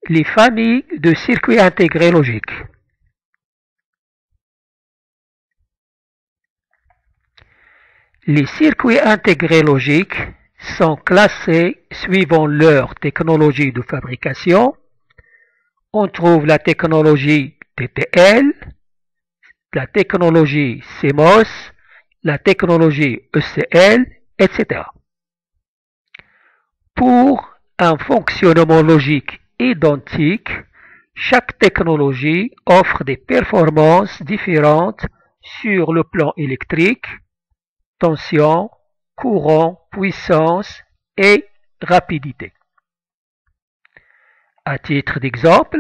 Les familles de circuits intégrés logiques. Les circuits intégrés logiques sont classés suivant leur technologie de fabrication. On trouve la technologie TTL, la technologie CMOS, la technologie ECL, etc. Pour un fonctionnement logique identique, chaque technologie offre des performances différentes sur le plan électrique, tension, courant, puissance et rapidité. À titre d'exemple,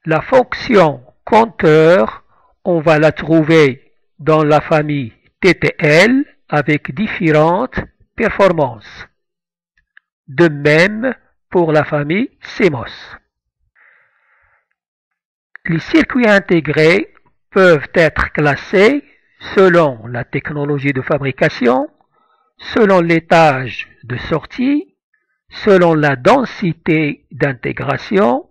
la fonction compteur, on va la trouver dans la famille TTL avec différentes performances. De même pour la famille CMOS. Les circuits intégrés peuvent être classés selon la technologie de fabrication, selon l'étage de sortie, selon la densité d'intégration,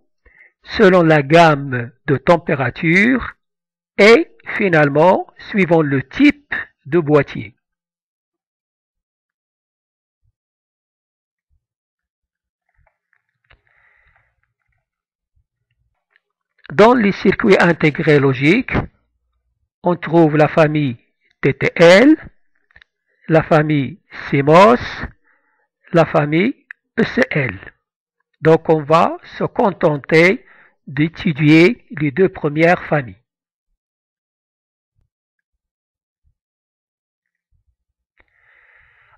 selon la gamme de température et finalement suivant le type de boîtier. Dans les circuits intégrés logiques, on trouve la famille TTL, la famille CMOS, la famille ECL. Donc on va se contenter d'étudier les deux premières familles.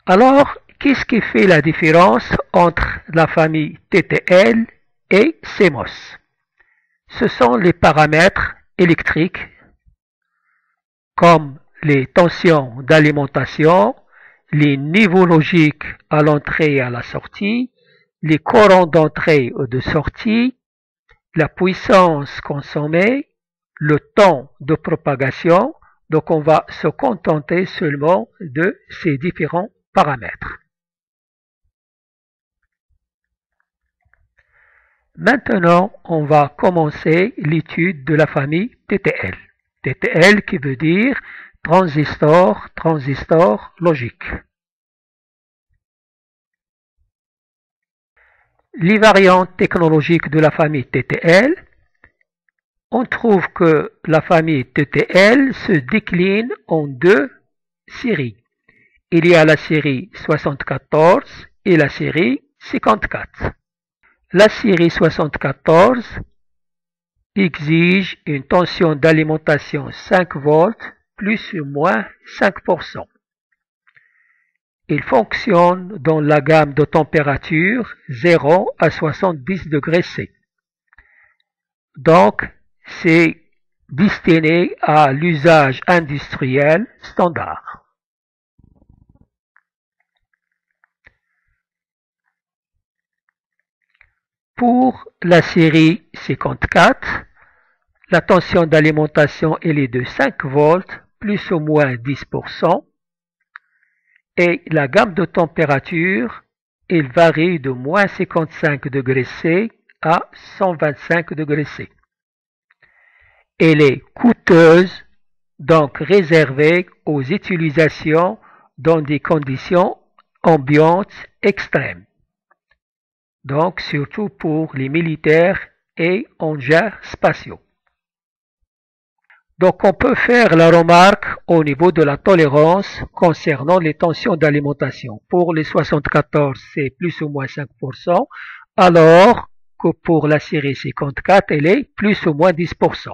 Alors, qu'est-ce qui fait la différence entre la famille TTL et CMOS? Ce sont les paramètres électriques comme les tensions d'alimentation, les niveaux logiques à l'entrée et à la sortie, les courants d'entrée et de sortie, la puissance consommée, le temps de propagation. Donc on va se contenter seulement de ces différents paramètres. Maintenant, on va commencer l'étude de la famille TTL. TTL qui veut dire transistor logique. Les variantes technologiques de la famille TTL, on trouve que la famille TTL se décline en deux séries. Il y a la série 74 et la série 54. La série 74 exige une tension d'alimentation 5 volts plus ou moins 5%. Il fonctionne dans la gamme de température 0 à 70 degrés C. Donc, c'est destiné à l'usage industriel standard. Pour la série 54, la tension d'alimentation est de 5 volts plus ou moins 10% et la gamme de température elle varie de moins 55 degrés C à 125 degrés C. Elle est coûteuse, donc réservée aux utilisations dans des conditions ambiantes extrêmes. Donc surtout pour les militaires et engins spatiaux. Donc on peut faire la remarque au niveau de la tolérance concernant les tensions d'alimentation. Pour les 74, c'est plus ou moins 5%, alors que pour la série 54, elle est plus ou moins 10%.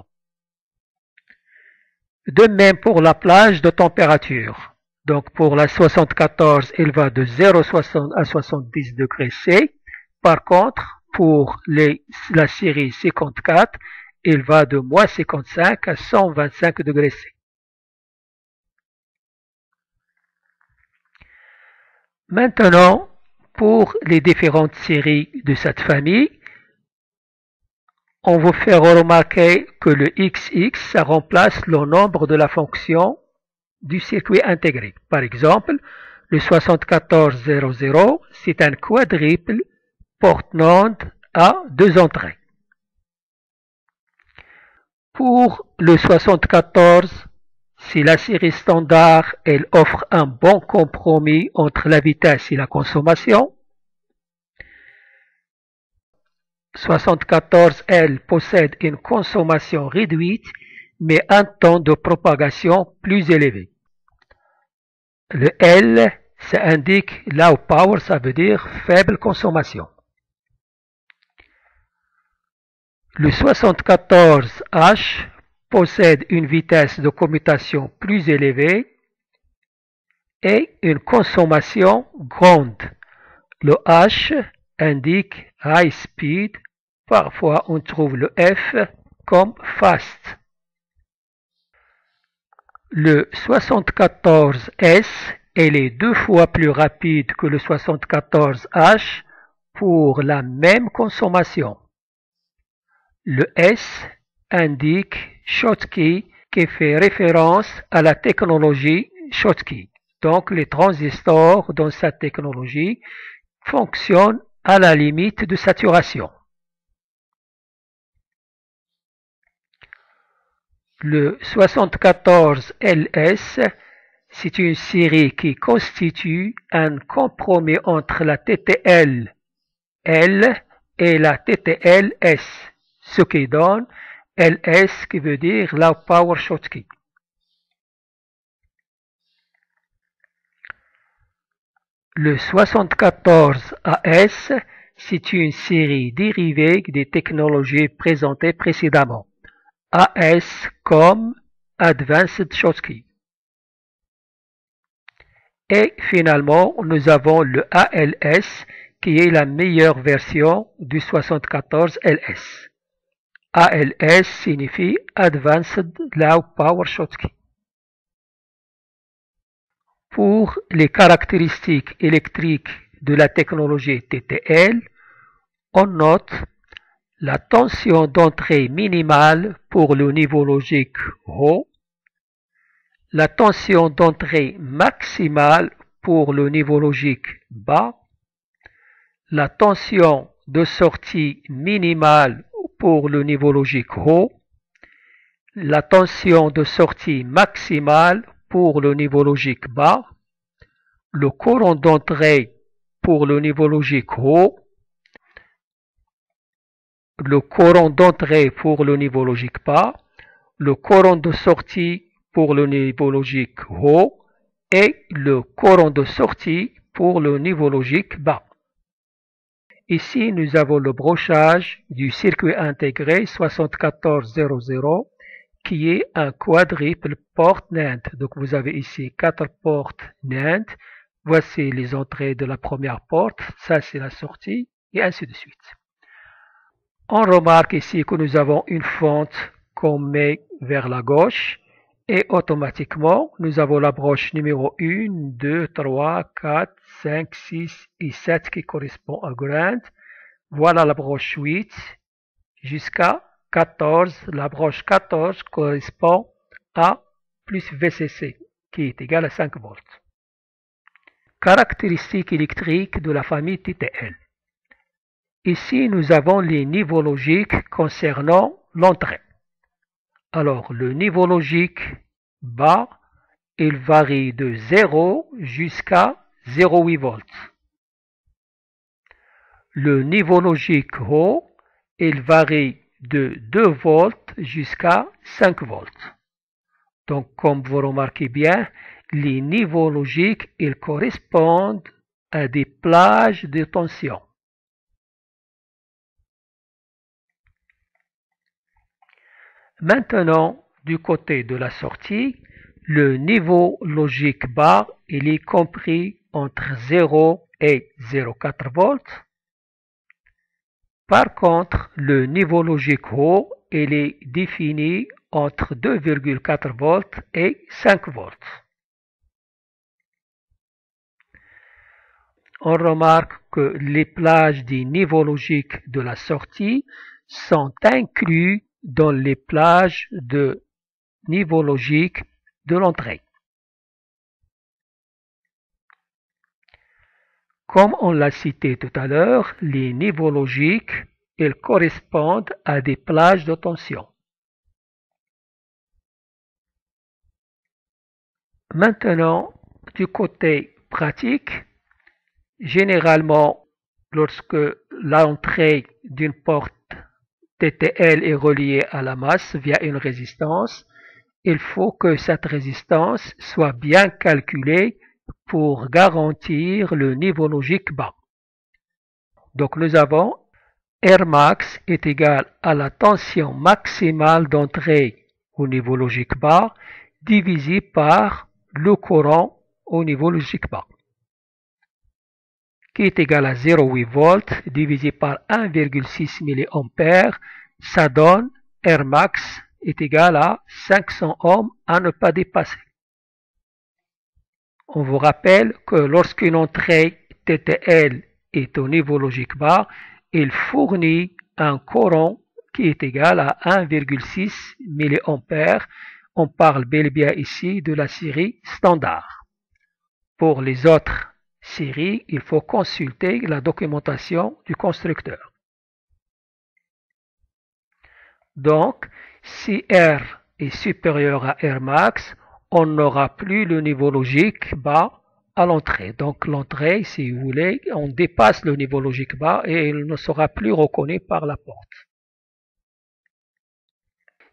De même pour la plage de température. Donc pour la 74, elle va de 0,60 à 70 degrés C. Par contre, pour la série 54, il va de moins 55 à 125 degrés C. Maintenant, pour les différentes séries de cette famille, on vous fait remarquer que le XX, ça remplace le nombre de la fonction du circuit intégré. Par exemple, le 7400, c'est un quadruple porte-NAND à deux entrées. Pour le 74, si la série standard, elle offre un bon compromis entre la vitesse et la consommation. 74, elle possède une consommation réduite, mais un temps de propagation plus élevé. Le L, ça indique low power, ça veut dire faible consommation. Le 74H possède une vitesse de commutation plus élevée et une consommation grande. Le H indique high speed, parfois on trouve le F comme fast. Le 74S, elle est 2 fois plus rapide que le 74H pour la même consommation. Le S indique Schottky qui fait référence à la technologie Schottky. Donc les transistors dans cette technologie fonctionnent à la limite de saturation. Le 74LS, c'est une série qui constitue un compromis entre la TTL L et la TTL S, ce qui donne LS qui veut dire Low Power Schottky. Le 74AS, c'est une série dérivée des technologies présentées précédemment. AS comme Advanced Schottky. Et finalement, nous avons le ALS qui est la meilleure version du 74LS. ALS signifie Advanced Low Power Schottky. Pour les caractéristiques électriques de la technologie TTL, on note la tension d'entrée minimale pour le niveau logique haut, la tension d'entrée maximale pour le niveau logique bas, la tension de sortie minimale pour le niveau logique haut, la tension de sortie maximale pour le niveau logique bas, le courant d'entrée pour le niveau logique haut, le courant d'entrée pour le niveau logique bas, le courant de sortie pour le niveau logique haut et le courant de sortie pour le niveau logique bas. Ici, nous avons le brochage du circuit intégré 7400 qui est un quadruple porte NAND. Donc vous avez ici 4 portes NAND. Voici les entrées de la première porte, ça c'est la sortie et ainsi de suite. On remarque ici que nous avons une fente qu'on met vers la gauche et automatiquement nous avons la broche numéro 1, 2, 3, 4, 5, 6 et 7 qui correspond à ground. Voilà la broche 8 jusqu'à 14. La broche 14 correspond à plus VCC qui est égal à 5 volts. Caractéristiques électriques de la famille TTL. Ici, nous avons les niveaux logiques concernant l'entrée. Alors, le niveau logique bas, il varie de 0 jusqu'à 0,8 volts. Le niveau logique haut, il varie de 2 volts jusqu'à 5 volts. Donc, comme vous remarquez bien, les niveaux logiques, ils correspondent à des plages de tension. Maintenant, du côté de la sortie, le niveau logique bas, il est compris entre 0 et 0,4 volts. Par contre, le niveau logique haut, il est défini entre 2,4 volts et 5 volts. On remarque que les plages des niveaux logiques de la sortie sont inclus dans les plages de niveau logique de l'entrée. Comme on l'a cité tout à l'heure, les niveaux logiques, ils correspondent à des plages de tension. Maintenant, du côté pratique, généralement, lorsque l'entrée d'une porte TTL est reliée à la masse via une résistance, il faut que cette résistance soit bien calculée pour garantir le niveau logique bas. Donc nous avons R max est égal à la tension maximale d'entrée au niveau logique bas divisé par le courant au niveau logique bas, qui est égal à 0,8 volts divisé par 1,6 mA, ça donne R max est égal à 500 ohms à ne pas dépasser. On vous rappelle que lorsqu'une entrée TTL est au niveau logique bas, il fournit un courant qui est égal à 1,6 mA. On parle bel et bien ici de la série standard. Pour les autres séries, il faut consulter la documentation du constructeur. Donc, si R est supérieur à R max, on n'aura plus le niveau logique bas à l'entrée. Donc l'entrée, si vous voulez, on dépasse le niveau logique bas et il ne sera plus reconnu par la porte.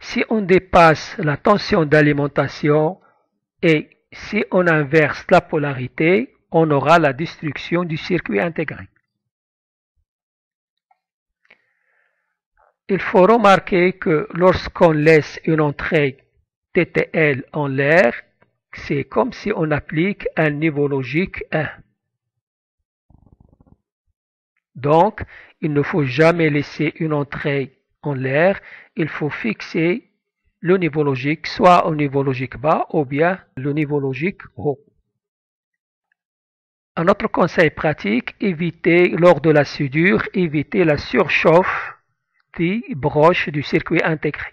Si on dépasse la tension d'alimentation et si on inverse la polarité, on aura la destruction du circuit intégré. Il faut remarquer que lorsqu'on laisse une entrée TTL en l'air, c'est comme si on applique un niveau logique 1. Donc, il ne faut jamais laisser une entrée en l'air, il faut fixer le niveau logique soit au niveau logique bas ou bien le niveau logique haut. Un autre conseil pratique, éviter lors de la soudure, éviter la surchauffe des broches du circuit intégré.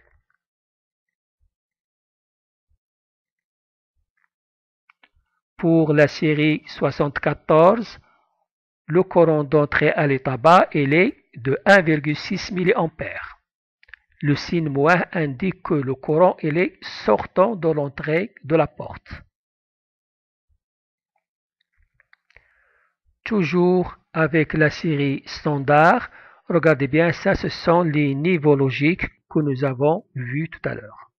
Pour la série 74, le courant d'entrée à l'état bas est de 1,6 mA. Le signe moins indique que le courant est sortant de l'entrée de la porte. Toujours avec la série standard, regardez bien, ça ce sont les niveaux logiques que nous avons vus tout à l'heure.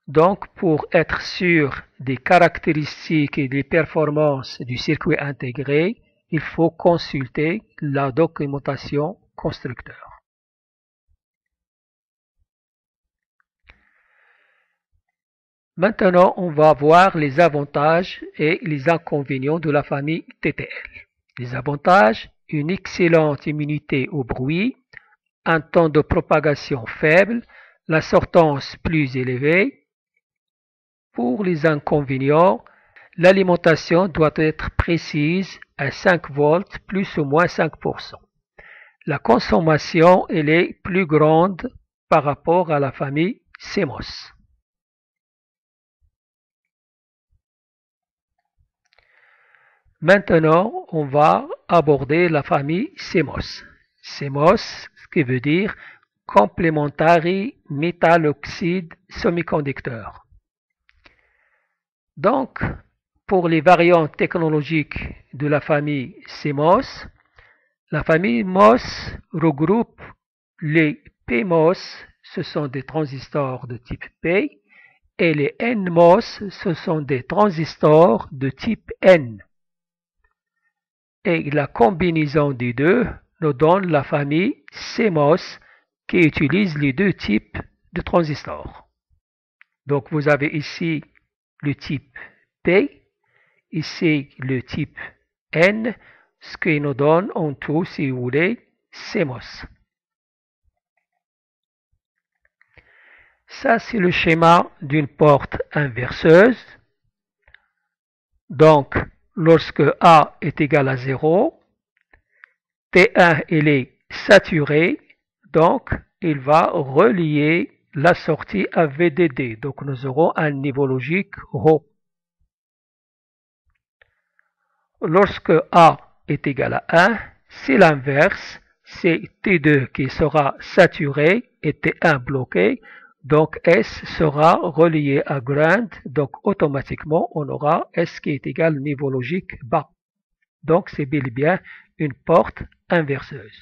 Donc, pour être sûr des caractéristiques et des performances du circuit intégré, il faut consulter la documentation constructeur. Maintenant, on va voir les avantages et les inconvénients de la famille TTL. Les avantages, une excellente immunité au bruit, un temps de propagation faible, la sortance plus élevée. Pour les inconvénients, l'alimentation doit être précise à 5 volts plus ou moins 5%. La consommation elle est plus grande par rapport à la famille CMOS. Maintenant, on va aborder la famille CMOS. CMOS, ce qui veut dire Complementary Metal Oxide Semiconductor. Donc, pour les variantes technologiques de la famille CMOS, la famille MOS regroupe les PMOS, ce sont des transistors de type P, et les NMOS, ce sont des transistors de type N. Et la combinaison des deux nous donne la famille CMOS qui utilise les deux types de transistors. Donc vous avez ici le type P, ici le type N, ce qui nous donne en tout, si vous voulez, CMOS. Ça, c'est le schéma d'une porte inverseuse. Donc, lorsque A est égal à 0, T1 il est saturé, donc il va relier la sortie à VDD. Donc nous aurons un niveau logique haut. Lorsque A est égal à 1, c'est l'inverse, c'est T2 qui sera saturé et T1 bloqué. Donc S sera relié à ground, donc automatiquement on aura S qui est égal au niveau logique bas. Donc c'est bel et bien une porte inverseuse.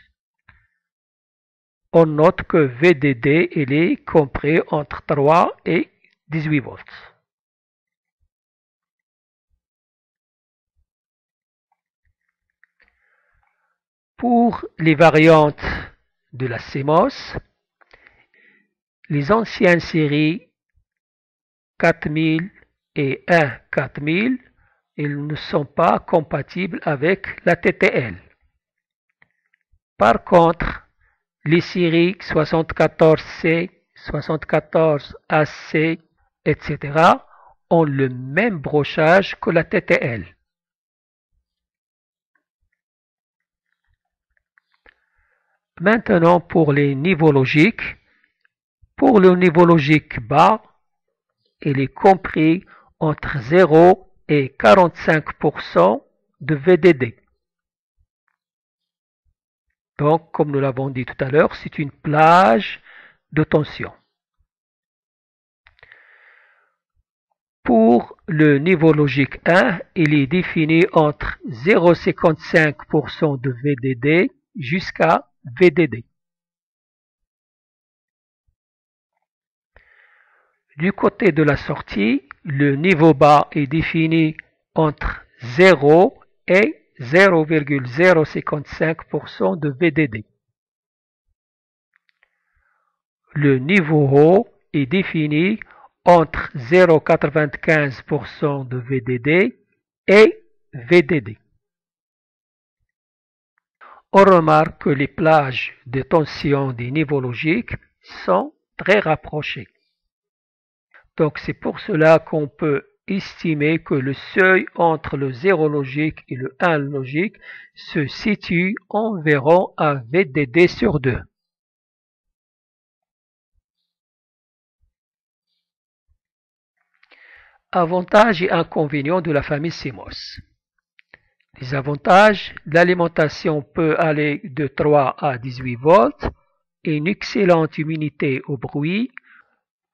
On note que VDD il est compris entre 3 et 18 volts. Pour les variantes de la CMOS, les anciennes séries 4000 et 14000, ils ne sont pas compatibles avec la TTL. Par contre, les séries 74C, 74AC, etc. ont le même brochage que la TTL. Maintenant, pour les niveaux logiques, pour le niveau logique bas, il est compris entre 0 et 45% de VDD. Donc, comme nous l'avons dit tout à l'heure, c'est une plage de tension. Pour le niveau logique 1, il est défini entre 0,55% de VDD jusqu'à VDD. Du côté de la sortie, le niveau bas est défini entre 0 et 0,055% de VDD. Le niveau haut est défini entre 0,95% de VDD et VDD. On remarque que les plages de tension des niveaux logiques sont très rapprochées. Donc c'est pour cela qu'on peut estimer que le seuil entre le 0 logique et le 1 logique se situe environ à VDD sur 2. Avantages et inconvénients de la famille CMOS. Les avantages, l'alimentation peut aller de 3 à 18 volts, une excellente immunité au bruit,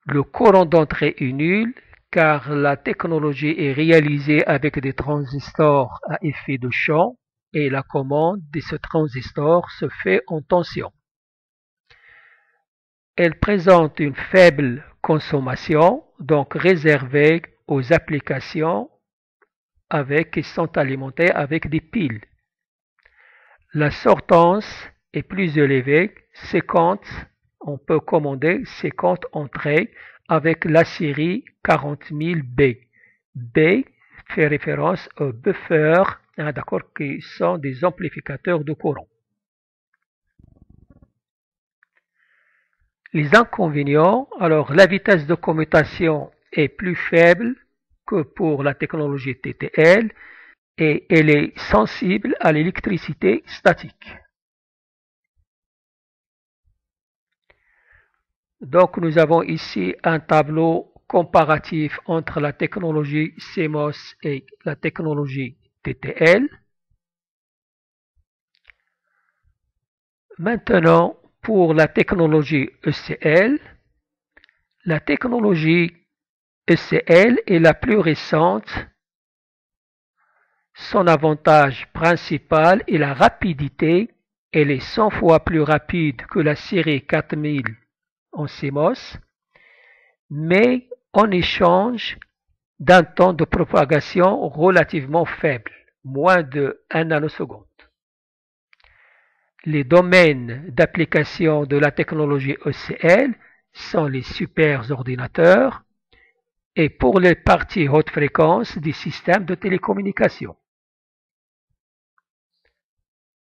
le courant d'entrée est nul car la technologie est réalisée avec des transistors à effet de champ et la commande de ce transistor se fait en tension. Elle présente une faible consommation, donc réservée aux applications qui sont alimentées avec des piles. La sortance est plus élevée, 50, on peut commander 50 entrées avec la série 40000B. B fait référence aux buffers, d'accord, qui sont des amplificateurs de courant. Les inconvénients, alors la vitesse de commutation est plus faible que pour la technologie TTL et elle est sensible à l'électricité statique. Donc nous avons ici un tableau comparatif entre la technologie CMOS et la technologie TTL. Maintenant, pour la technologie ECL, la technologie ECL est la plus récente. Son avantage principal est la rapidité. Elle est 100 fois plus rapide que la série 4000 en CMOS, mais en échange d'un temps de propagation relativement faible, moins de 1 nanoseconde. Les domaines d'application de la technologie ECL sont les superordinateurs et pour les parties haute fréquence des systèmes de télécommunication.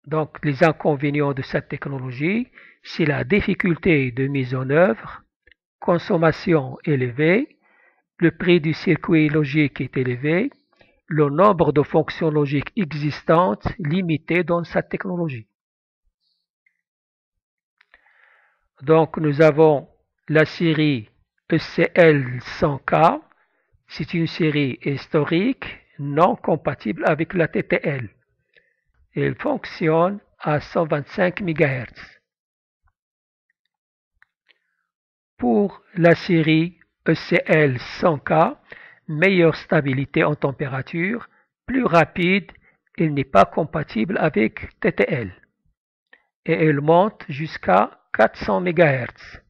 Donc les inconvénients de cette technologie, c'est la difficulté de mise en œuvre, consommation élevée, le prix du circuit logique est élevé, le nombre de fonctions logiques existantes limité dans cette technologie. Donc nous avons la série ECL 100K, c'est une série historique non compatible avec la TTL. Elle fonctionne à 125 MHz. Pour la série ECL 100K, meilleure stabilité en température, plus rapide, il n'est pas compatible avec TTL. Et elle monte jusqu'à 400 MHz.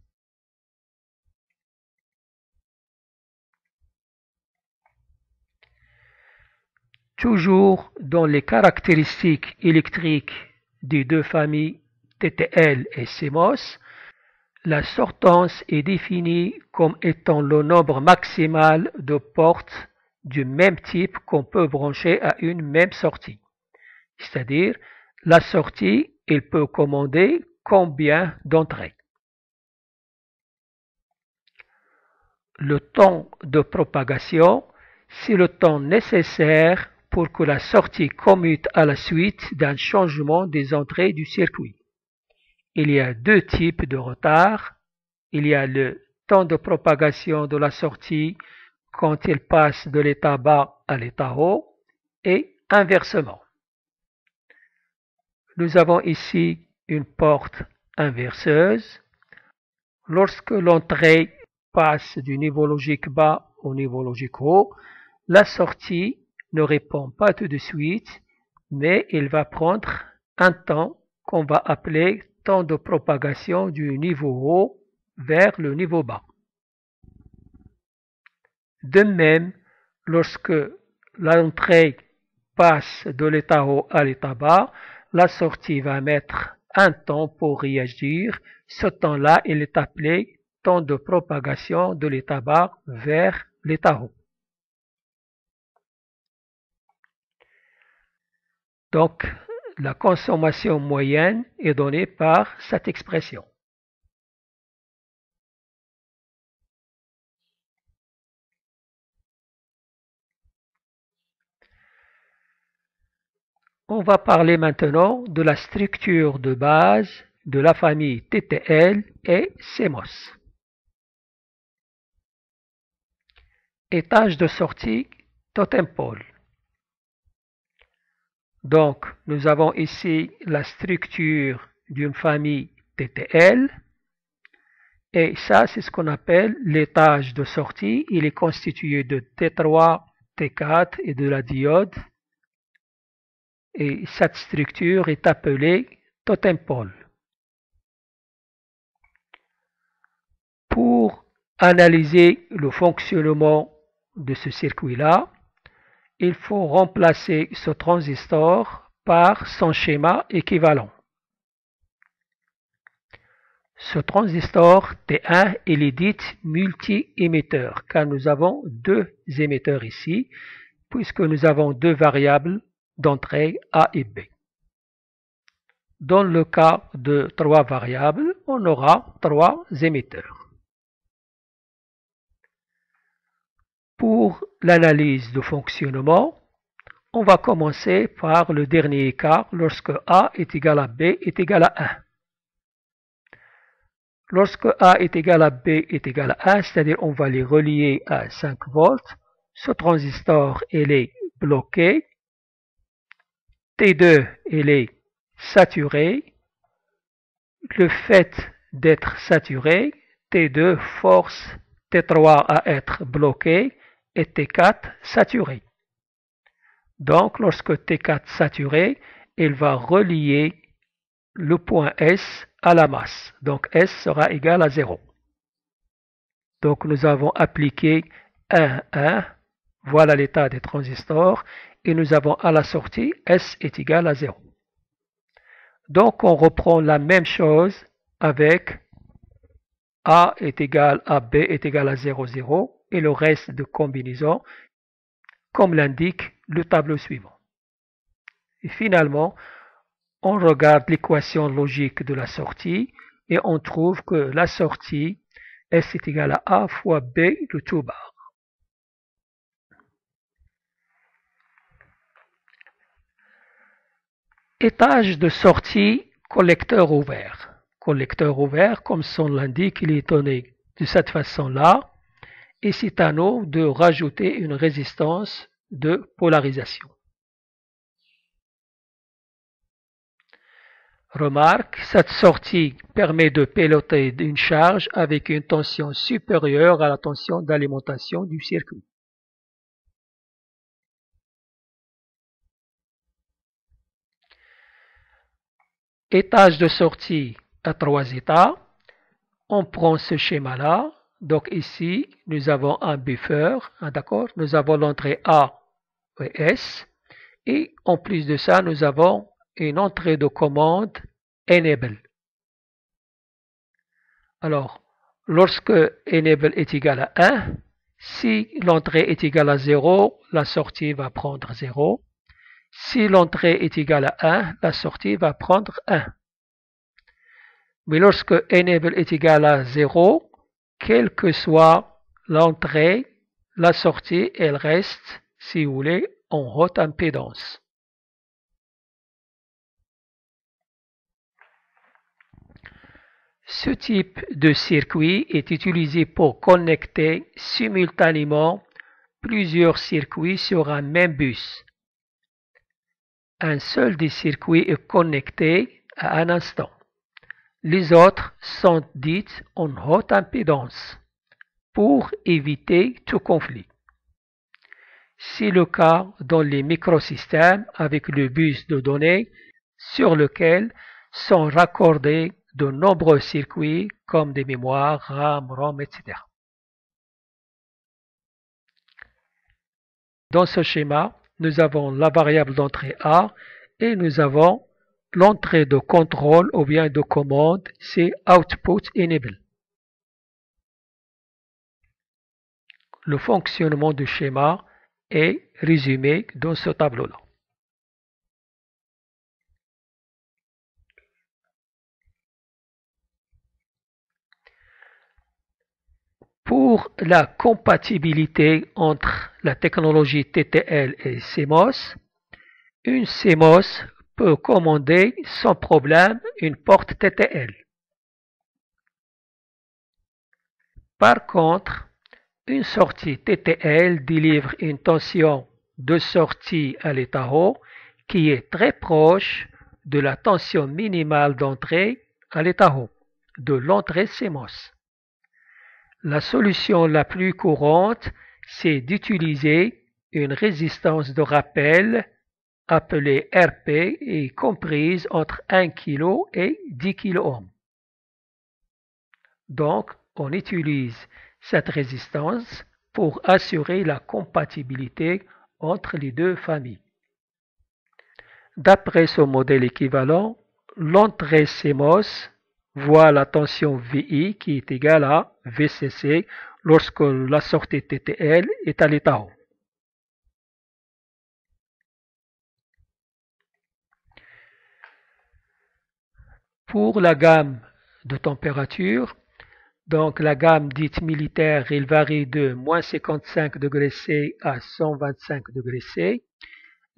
Toujours dans les caractéristiques électriques des deux familles TTL et CMOS, la sortance est définie comme étant le nombre maximal de portes du même type qu'on peut brancher à une même sortie. C'est-à-dire, la sortie, il peut commander combien d'entrées. Le temps de propagation, c'est le temps nécessaire pour que la sortie commute à la suite d'un changement des entrées du circuit. Il y a deux types de retard. Il y a le temps de propagation de la sortie quand il passe de l'état bas à l'état haut et inversement. Nous avons ici une porte inverseuse. Lorsque l'entrée passe du niveau logique bas au niveau logique haut, la sortie ne répond pas tout de suite, mais il va prendre un temps qu'on va appeler temps de propagation du niveau haut vers le niveau bas. De même, lorsque l'entrée passe de l'état haut à l'état bas, la sortie va mettre un temps pour réagir. Ce temps-là, il est appelé temps de propagation de l'état bas vers l'état haut. Donc, la consommation moyenne est donnée par cette expression. On va parler maintenant de la structure de base de la famille TTL et CMOS. Étage de sortie, totem pole. Donc, nous avons ici la structure d'une famille TTL. Et ça, c'est ce qu'on appelle l'étage de sortie. Il est constitué de T3, T4 et de la diode. Et cette structure est appelée totem pole. Pour analyser le fonctionnement de ce circuit-là, il faut remplacer ce transistor par son schéma équivalent. Ce transistor T1, il est dit multi-émetteur, car nous avons deux émetteurs ici, puisque nous avons deux variables d'entrée A et B. Dans le cas de trois variables, on aura trois émetteurs. Pour l'analyse de fonctionnement, on va commencer par le dernier cas, lorsque A est égal à B est égal à 1. Lorsque A est égal à B est égal à 1, c'est-à-dire on va les relier à 5 volts, ce transistor il est bloqué, T2 il est saturé. Le fait d'être saturé, T2 force T3 à être bloqué et T4 saturé. Donc lorsque T4 saturé, il va relier le point S à la masse. Donc S sera égal à 0. Donc nous avons appliqué 1, 1. Voilà l'état des transistors. Et nous avons à la sortie S est égal à 0. Donc on reprend la même chose avec A est égal à B est égal à 0, 0. Et le reste de combinaison comme l'indique le tableau suivant. Et finalement, on regarde l'équation logique de la sortie et on trouve que la sortie S est égal à A fois B le tout bar. Étage de sortie collecteur ouvert. Collecteur ouvert, comme son l'indique, il est donné de cette façon-là et c'est à nous de rajouter une résistance de polarisation. Remarque, cette sortie permet de piloter une charge avec une tension supérieure à la tension d'alimentation du circuit. Étage de sortie à 3 états. On prend ce schéma-là. Donc ici, nous avons un buffer, d'accord? Nous avons l'entrée A et S. Et en plus de ça, nous avons une entrée de commande Enable. Alors, lorsque Enable est égal à 1, si l'entrée est égale à 0, la sortie va prendre 0. Si l'entrée est égale à 1, la sortie va prendre 1. Mais lorsque Enable est égal à 0, quelle que soit l'entrée, la sortie, elle reste, si vous voulez, en haute impédance. Ce type de circuit est utilisé pour connecter simultanément plusieurs circuits sur un même bus. Un seul des circuits est connecté à un instant. Les autres sont dites en haute impédance pour éviter tout conflit. C'est le cas dans les microsystèmes avec le bus de données sur lequel sont raccordés de nombreux circuits comme des mémoires, RAM, ROM, etc. Dans ce schéma, nous avons la variable d'entrée A et nous avons l'entrée de contrôle ou bien de commande, c'est Output Enable. Le fonctionnement du schéma est résumé dans ce tableau-là. Pour la compatibilité entre la technologie TTL et CMOS, une CMOS peut commander sans problème une porte TTL. Par contre, une sortie TTL délivre une tension de sortie à l'état haut qui est très proche de la tension minimale d'entrée à l'état haut de l'entrée CMOS. La solution la plus courante, c'est d'utiliser une résistance de rappel appelée RP et comprise entre 1 kg et 10 kΩ. Donc, on utilise cette résistance pour assurer la compatibilité entre les deux familles. D'après ce modèle équivalent, l'entrée CMOS voit la tension VI qui est égale à VCC lorsque la sortie TTL est à l'état haut. Pour la gamme de température, donc la gamme dite militaire, elle varie de moins 55 degrés C à 125 degrés C.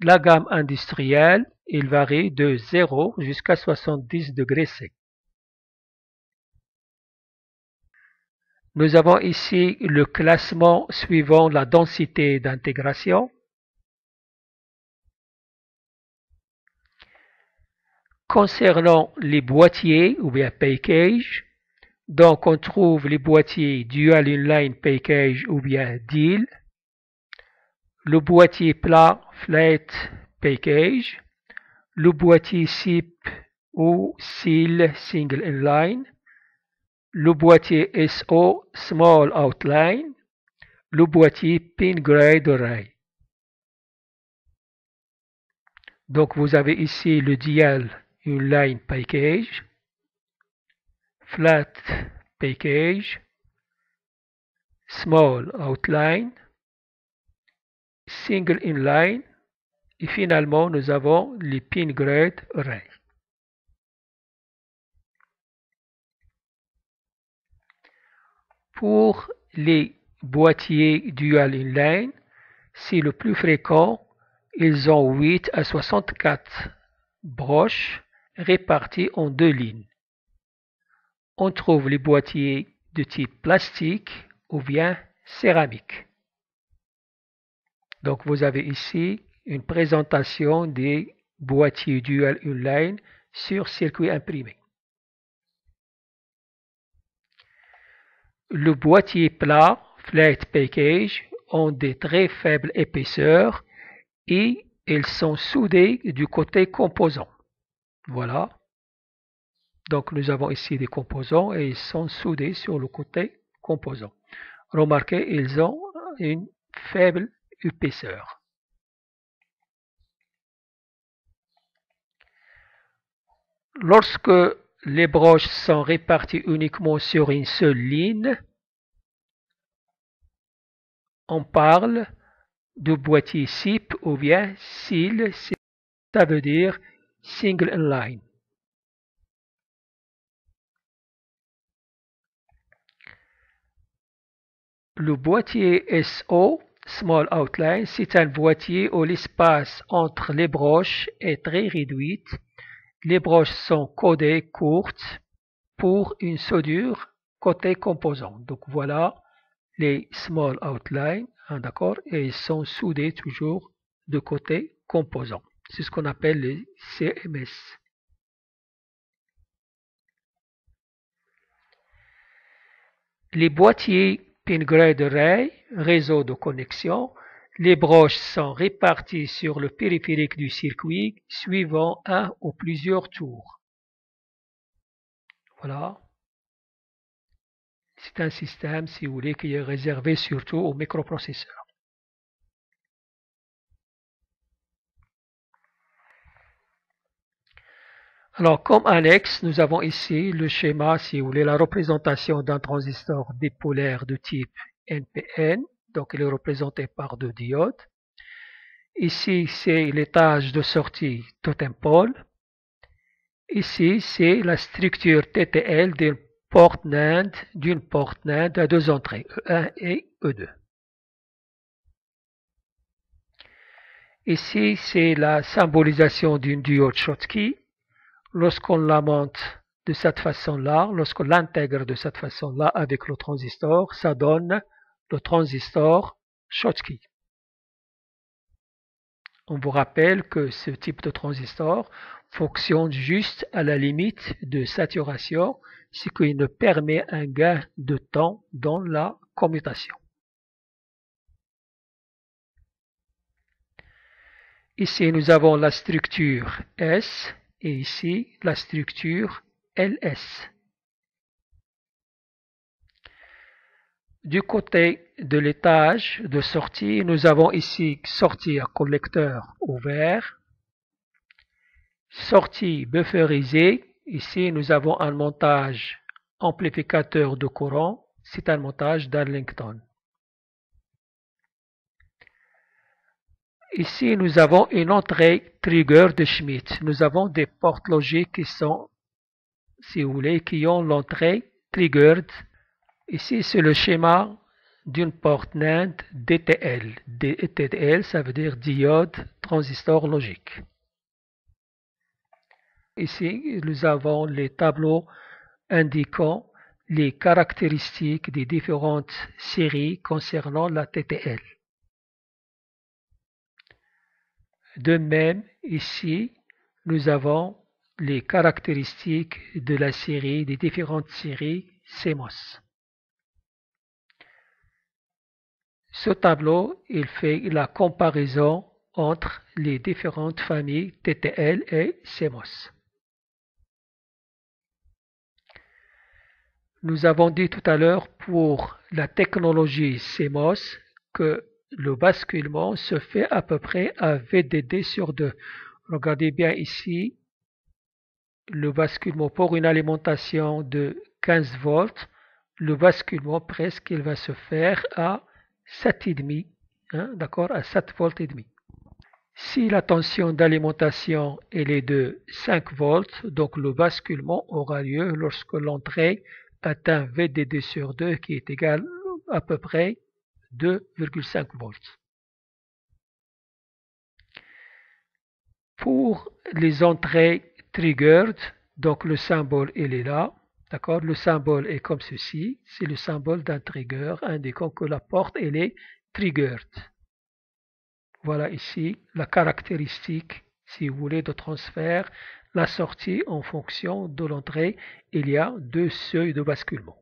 La gamme industrielle, elle varie de 0 jusqu'à 70 degrés C. Nous avons ici le classement suivant la densité d'intégration. Concernant les boîtiers ou bien package, donc on trouve les boîtiers Dual Inline Package ou bien DIL, le boîtier plat Flat Package, le boîtier SIP ou SIL Single Inline, le boîtier SO Small Outline, le boîtier Pin Grade Array. Donc vous avez ici le Dual Inline Package, Flat Package, Small Outline, Single Inline et finalement nous avons les Pin Grade Array. Pour les boîtiers Dual Inline, c'est le plus fréquent, ils ont 8 à 64 broches réparties en deux lignes. On trouve les boîtiers de type plastique ou bien céramique. Donc vous avez ici une présentation des boîtiers Dual Inline sur circuit imprimé. Le boîtier plat, flat package, ont des très faibles épaisseurs et ils sont soudés du côté composant. Voilà. Donc nous avons ici des composants et ils sont soudés sur le côté composant. Remarquez, ils ont une faible épaisseur. Lorsque les broches sont réparties uniquement sur une seule ligne, on parle de boîtier SIP ou bien SIL, ça veut dire Single Inline. Le boîtier SO, Small Outline, c'est un boîtier où l'espace entre les broches est très réduit. Les broches sont codées courtes pour une soudure côté composant. Donc voilà les Small Outline, hein, d'accord, et ils sont soudés toujours de côté composant. C'est ce qu'on appelle les CMS. Les boîtiers Pin Grade Array, réseau de connexion, les broches sont réparties sur le périphérique du circuit suivant un ou plusieurs tours. Voilà. C'est un système, si vous voulez, qui est réservé surtout aux microprocesseurs. Alors, comme annexe, nous avons ici le schéma, si vous voulez, la représentation d'un transistor bipolaire de type NPN. Donc, il est représenté par deux diodes. Ici, c'est l'étage de sortie totem pole. Ici, c'est la structure TTL d'une porte NAND à deux entrées, E1 et E2. Ici, c'est la symbolisation d'une diode Schottky. Lorsqu'on la monte de cette façon-là, lorsqu'on l'intègre de cette façon-là avec le transistor, ça donne le transistor Schottky. On vous rappelle que ce type de transistor fonctionne juste à la limite de saturation, ce qui nous permet un gain de temps dans la commutation. Ici, nous avons la structure S et ici la structure LS. Du côté de l'étage de sortie, nous avons ici sortie à collecteur ouvert, sortie bufferisée. Ici, nous avons un montage amplificateur de courant. C'est un montage d'Arlington. Ici, nous avons une entrée trigger de Schmitt. Nous avons des portes logiques qui sont, si vous voulez, qui ont l'entrée triggered. Ici, c'est le schéma d'une porte NAND DTL. DTL, ça veut dire diode transistor logique. Ici, nous avons les tableaux indiquant les caractéristiques des différentes séries concernant la TTL. De même, ici, nous avons les caractéristiques de la série, des différentes séries CMOS. Ce tableau, il fait la comparaison entre les différentes familles TTL et CMOS. Nous avons dit tout à l'heure pour la technologie CMOS que le basculement se fait à peu près à VDD sur 2. Regardez bien ici, le basculement pour une alimentation de 15 volts, le basculement presque il va se faire à 7,5, hein, d'accord, à 7 volts et demi. Si la tension d'alimentation est de 5 volts, donc le basculement aura lieu lorsque l'entrée atteint VDD sur 2 qui est égal à peu près 2,5 volts. Pour les entrées triggered, donc le symbole il est là, d'accord, le symbole est comme ceci, c'est le symbole d'un trigger indiquant que la porte elle est triggered. Voilà ici la caractéristique Si vous voulez de transfert, la sortie en fonction de l'entrée, il y a deux seuils de basculement.